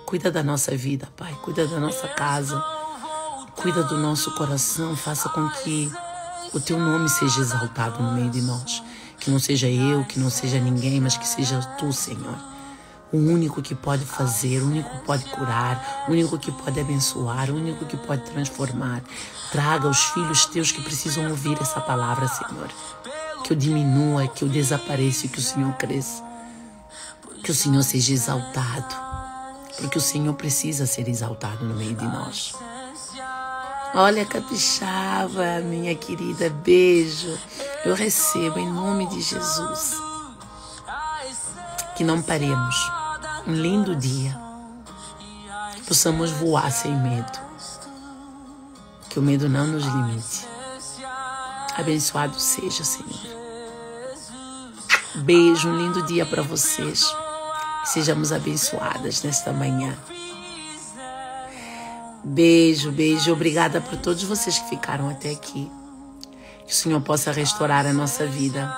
cuida da nossa vida, Pai. Cuida da nossa casa. Cuida do nosso coração. Faça com que o teu nome seja exaltado no meio de nós. Que não seja eu, que não seja ninguém, mas que seja tu, Senhor. O único que pode fazer, o único que pode curar, o único que pode abençoar, o único que pode transformar. Traga os filhos teus que precisam ouvir essa palavra, Senhor. Que eu diminua, que eu desapareça e que o Senhor cresça. Que o Senhor seja exaltado. Porque o Senhor precisa ser exaltado no meio de nós. Olha, Capixaba, minha querida, beijo. Eu recebo em nome de Jesus. Que não paremos. Um lindo dia. Que possamos voar sem medo. Que o medo não nos limite. Abençoado seja, Senhor. Beijo, um lindo dia para vocês. Sejamos abençoadas nesta manhã. Beijo, beijo. Obrigada por todos vocês que ficaram até aqui. Que o Senhor possa restaurar a nossa vida.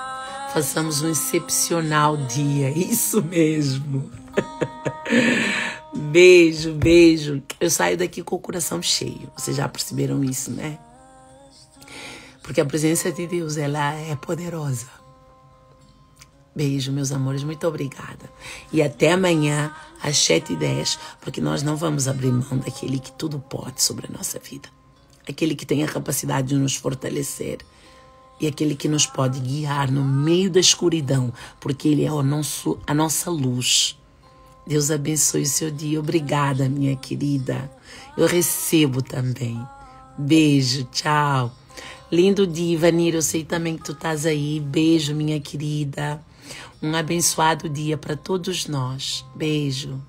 Façamos um excepcional dia. Isso mesmo. Beijo, beijo. Eu saio daqui com o coração cheio. Vocês já perceberam isso, né? Porque a presença de Deus, ela é poderosa. Beijo, meus amores. Muito obrigada. E até amanhã, às 7h10, porque nós não vamos abrir mão daquele que tudo pode sobre a nossa vida. Aquele que tem a capacidade de nos fortalecer. E aquele que nos pode guiar no meio da escuridão, porque Ele é a nossa luz. Deus abençoe o seu dia. Obrigada, minha querida. Eu recebo também. Beijo, tchau. Lindo dia, Ivanir. Eu sei também que tu estás aí. Beijo, minha querida. Um abençoado dia para todos nós. Beijo.